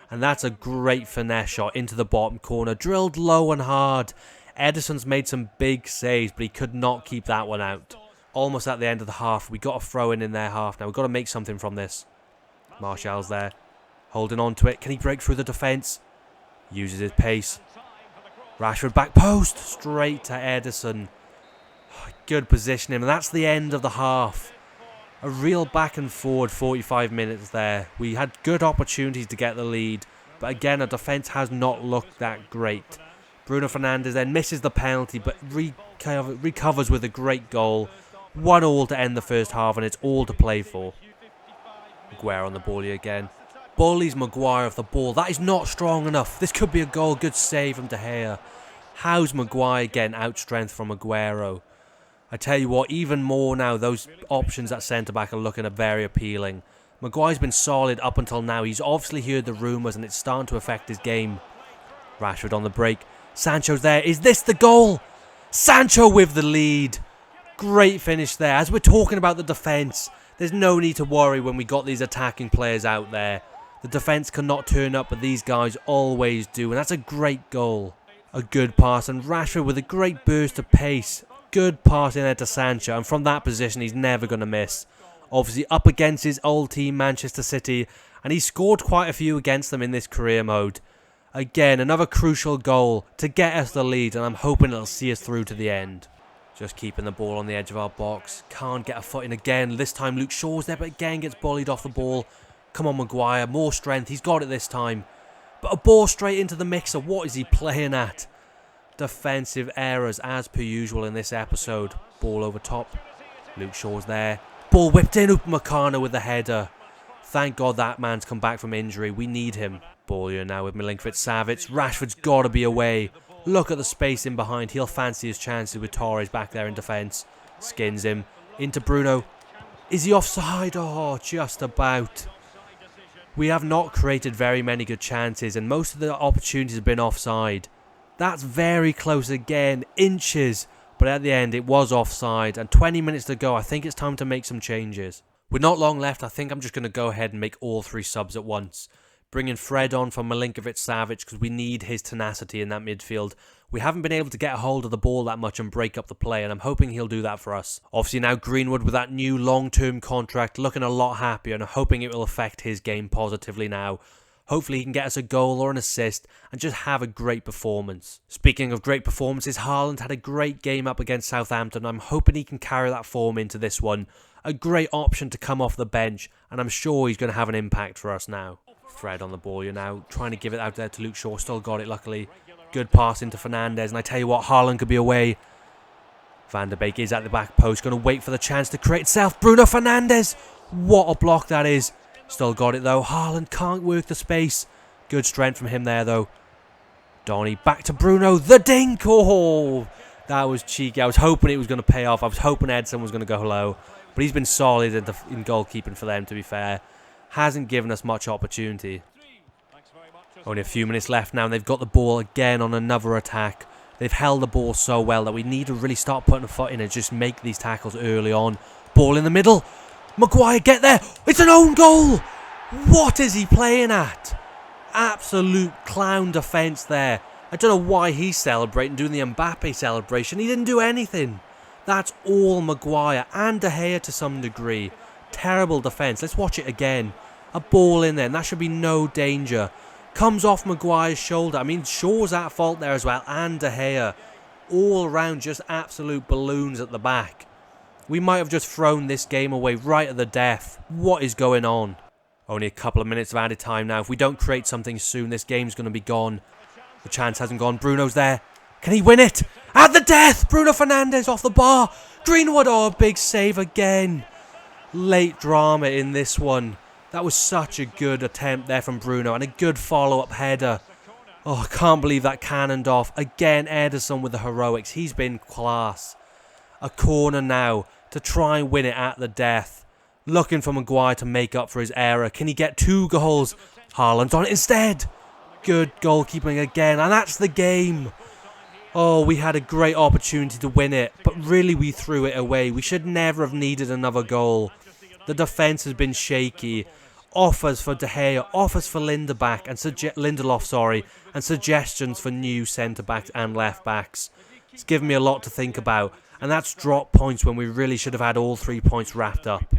A: And that's a great finesse shot into the bottom corner, drilled low and hard. Ederson's made some big saves, but he could not keep that one out. Almost at the end of the half, we got a throw in their half now. We've got to make something from this. Martial's there, holding on to it. Can he break through the defence? Uses his pace. Rashford back post, straight to Ederson. Good positioning, and that's the end of the half. A real back and forward 45 minutes there. We had good opportunities to get the lead, but again, our defence has not looked that great. Bruno Fernandes then misses the penalty, but recovers with a great goal. 1-1 to end the first half, and it's all to play for. Maguire on the ball here again. Bullies Maguire off the ball. That is not strong enough. This could be a goal. Good save from De Gea. How's Maguire getting out strength from Aguero? I tell you what, even more now, those options at centre-back are looking very appealing. Maguire's been solid up until now. He's obviously heard the rumours and it's starting to affect his game. Rashford on the break. Sancho's there. Is this the goal? Sancho with the lead. Great finish there. As we're talking about the defence, there's no need to worry when we got these attacking players out there. The defence cannot turn up, but these guys always do. And that's a great goal. A good pass, and Rashford with a great burst of pace. Good pass in there to Sancho, and from that position he's never going to miss. Obviously up against his old team Manchester City, and he scored quite a few against them in this career mode. Again, another crucial goal to get us the lead, and I'm hoping it'll see us through to the end. Just keeping the ball on the edge of our box. Can't get a foot in again. This time Luke Shaw's there, but again gets bullied off the ball. Come on Maguire, more strength. He's got it this time. But a ball straight into the mixer. What is he playing at? Defensive errors as per usual in this episode. Ball over top. Luke Shaw's there. Ball whipped in. Upamecano with the header. Thank God that man's come back from injury. We need him. Ball here now with Milinkovic-Savic. Rashford's got to be away. Look at the space in behind. He'll fancy his chances with Torres back there in defence. Skins him. Into Bruno. Is he offside? Oh, just about. We have not created very many good chances, and most of the opportunities have been offside. That's very close again, inches, but at the end it was offside, and 20 minutes to go. I think it's time to make some changes. With not long left, I think I'm just going to go ahead and make all three subs at once. Bringing Fred on for Milinkovic-Savic because we need his tenacity in that midfield. We haven't been able to get a hold of the ball that much and break up the play, and I'm hoping he'll do that for us. Obviously now Greenwood with that new long-term contract looking a lot happier, and I'm hoping it will affect his game positively now. Hopefully he can get us a goal or an assist and just have a great performance. Speaking of great performances, Haaland had a great game up against Southampton. I'm hoping he can carry that form into this one. A great option to come off the bench, and I'm sure he's going to have an impact for us now. Fred on the ball here now, trying to give it out there to Luke Shaw. Still got it luckily. Good pass into Fernandes, and I tell you what, Haaland could be away. Van der Beek is at the back post, going to wait for the chance to create itself. Bruno Fernandes! What a block that is. Still got it though. Haaland can't work the space. Good strength from him there though. Donny back to Bruno. The dink! Oh, that was cheeky. I was hoping it was going to pay off. I was hoping Edson was going to go low. But he's been solid in goalkeeping for them, to be fair. Hasn't given us much opportunity. Only a few minutes left now, and they've got the ball again on another attack. They've held the ball so well that we need to really start putting a foot in and just make these tackles early on. Ball in the middle. Maguire, get there. It's an own goal. What is he playing at? Absolute clown defence there. I don't know why he's celebrating, doing the Mbappe celebration. He didn't do anything. That's all Maguire and De Gea to some degree. Terrible defence. Let's watch it again. A ball in there, and that should be no danger. Comes off Maguire's shoulder. I mean, Shaw's at fault there as well, and De Gea. All around just absolute balloons at the back. We might have just thrown this game away right at the death. What is going on? Only a couple of minutes of added time now. If we don't create something soon, this game's going to be gone. The chance hasn't gone. Bruno's there. Can he win it? At the death! Bruno Fernandes off the bar. Greenwood, oh, big save again. Late drama in this one. That was such a good attempt there from Bruno, and a good follow-up header. Oh, I can't believe that cannoned off. Again, Ederson with the heroics. He's been class. A corner now to try and win it at the death. Looking for Maguire to make up for his error. Can he get 2 goals? Haaland's on it instead. Good goalkeeping again, and that's the game. Oh, we had a great opportunity to win it, but really we threw it away. We should never have needed another goal. The defence has been shaky. Offers for De Gea, offers for Lindelof, and suggestions for new centre-backs and left-backs. It's given me a lot to think about, and that's dropped points when we really should have had all 3 points wrapped up.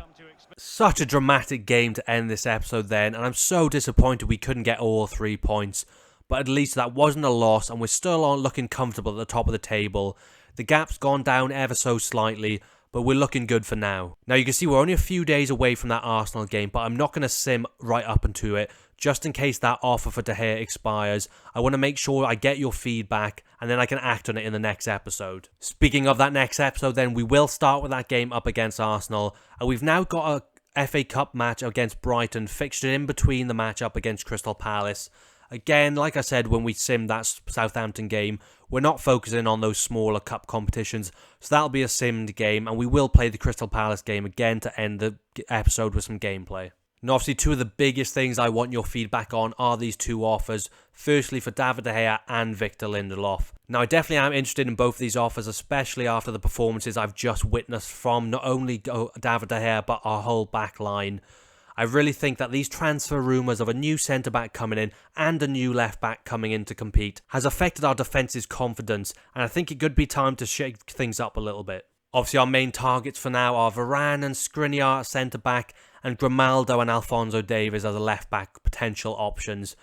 A: Such a dramatic game to end this episode then, and I'm so disappointed we couldn't get all 3 points. But at least that wasn't a loss, and we're still looking comfortable at the top of the table. The gap's gone down ever so slightly, but we're looking good for now. Now you can see we're only a few days away from that Arsenal game, but I'm not going to sim right up into it, just in case that offer for De Gea expires. I want to make sure I get your feedback, and then I can act on it in the next episode. Speaking of that next episode then, we will start with that game up against Arsenal, and we've now got a FA Cup match against Brighton fixtured in between the match up against Crystal Palace. Again, like I said when we simmed that Southampton game, we're not focusing on those smaller cup competitions, so that'll be a simmed game, and we will play the Crystal Palace game again to end the episode with some gameplay. And obviously two of the biggest things I want your feedback on are these two offers, firstly for David De Gea and Victor Lindelof. Now I definitely am interested in both of these offers, especially after the performances I've just witnessed from not only David De Gea but our whole back line. I really think that these transfer rumours of a new centre-back coming in and a new left-back coming in to compete has affected our defence's confidence, and I think it could be time to shake things up a little bit. Obviously our main targets for now are Varane and Skriniar at centre-back, and Grimaldo and Alphonso Davies as a left-back potential options.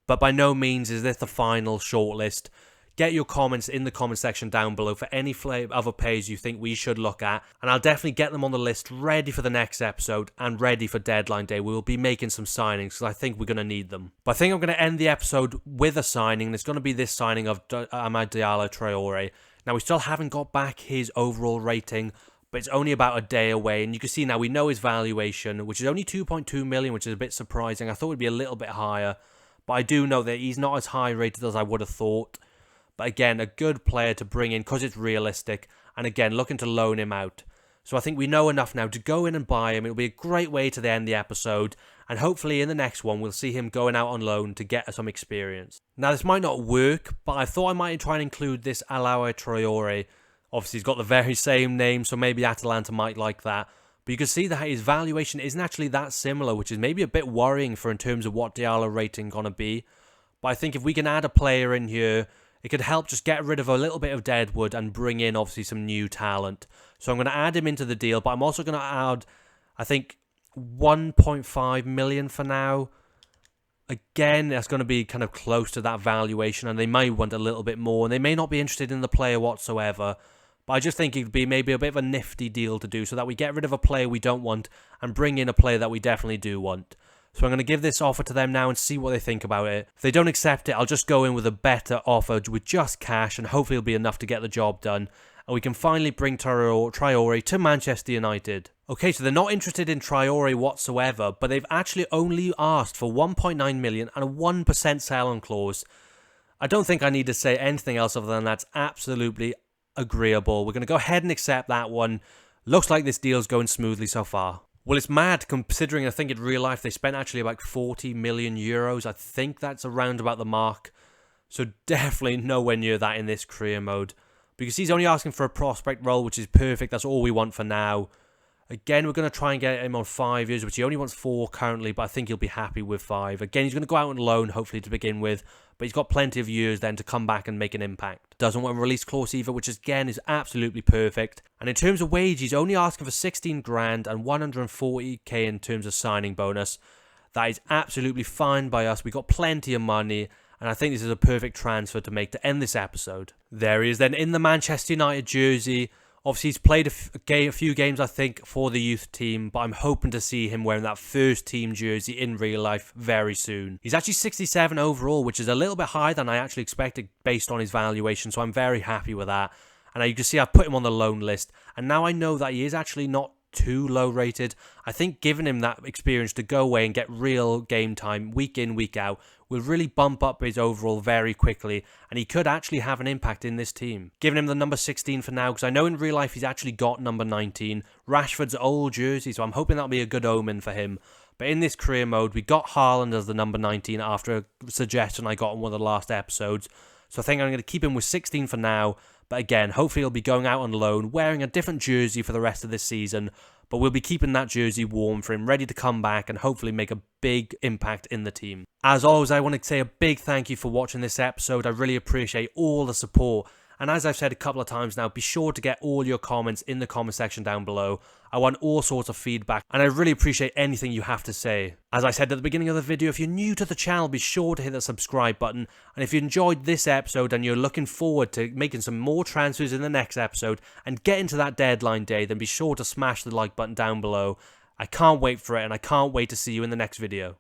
A: But by no means is this the final shortlist. Get your comments in the comment section down below for any other players you think we should look at, and I'll definitely get them on the list ready for the next episode and ready for deadline day. We will be making some signings because I think we're going to need them. But I think I'm going to end the episode with a signing, and it's going to be this signing of Amad Diallo Traore. Now we still haven't got back his overall rating, but it's only about a day away, and you can see now we know his valuation, which is only 2.2 million, which is a bit surprising. I thought it would be a little bit higher, but I do know that he's not as high rated as I would have thought. But again, a good player to bring in because it's realistic. And again, looking to loan him out. So I think we know enough now to go in and buy him. It'll be a great way to end the episode. And hopefully in the next one, we'll see him going out on loan to get some experience. Now, this might not work, but I thought I might try and include this Alawa Traore. Obviously, he's got the very same name, so maybe Atalanta might like that. But you can see that his valuation isn't actually that similar, which is maybe a bit worrying for in terms of what Diallo rating going to be. But I think if we can add a player in here, it could help just get rid of a little bit of deadwood and bring in, obviously, some new talent. So I'm going to add him into the deal, but I'm also going to add, I think, 1.5 million for now. Again, that's going to be kind of close to that valuation, and they may want a little bit more, and they may not be interested in the player whatsoever. But I just think it would be maybe a bit of a nifty deal to do so that we get rid of a player we don't want and bring in a player that we definitely do want. So I'm going to give this offer to them now and see what they think about it. If they don't accept it, I'll just go in with a better offer with just cash, and hopefully it'll be enough to get the job done. And we can finally bring Traore to Manchester United. Okay, so they're not interested in Traore whatsoever, but they've actually only asked for 1.9 million and a 1% sell-on clause. I don't think I need to say anything else other than that's absolutely agreeable. We're going to go ahead and accept that one. Looks like this deal's going smoothly so far. Well, it's mad considering I think in real life they spent actually about 40 million euros. I think that's around about the mark. So definitely nowhere near that in this career mode. Because he's only asking for a prospect role, which is perfect. That's all we want for now. Again, we're going to try and get him on 5 years, which he only wants 4 currently, but I think he'll be happy with 5. Again, he's going to go out on loan, hopefully, to begin with, but he's got plenty of years then to come back and make an impact. Doesn't want a release clause either, which again is absolutely perfect. And in terms of wage, he's only asking for 16 grand and 140k in terms of signing bonus. That is absolutely fine by us. We got plenty of money, and I think this is a perfect transfer to make to end this episode. There he is then in the Manchester United jersey. Obviously, he's played a few games, I think, for the youth team, but I'm hoping to see him wearing that first team jersey in real life very soon. He's actually 67 overall, which is a little bit higher than I actually expected based on his valuation, so I'm very happy with that. And you can see I've put him on the loan list, and now I know that he is actually not too low rated. I think giving him that experience to go away and get real game time week in, week out will really bump up his overall very quickly, and he could actually have an impact in this team. Giving him the number 16 for now, because I know in real life he's actually got number 19, Rashford's old jersey, so I'm hoping that'll be a good omen for him. But in this career mode, we got Haaland as the number 19 after a suggestion I got on one of the last episodes. So I think I'm going to keep him with 16 for now. But again, hopefully he'll be going out on loan, wearing a different jersey for the rest of this season. But we'll be keeping that jersey warm for him, ready to come back and hopefully make a big impact in the team. As always, I want to say a big thank you for watching this episode. I really appreciate all the support. And as I've said a couple of times now, be sure to get all your comments in the comment section down below. I want all sorts of feedback, and I really appreciate anything you have to say. As I said at the beginning of the video, if you're new to the channel, be sure to hit the subscribe button. And if you enjoyed this episode and you're looking forward to making some more transfers in the next episode and getting to that deadline day, then be sure to smash the like button down below. I can't wait for it, and I can't wait to see you in the next video.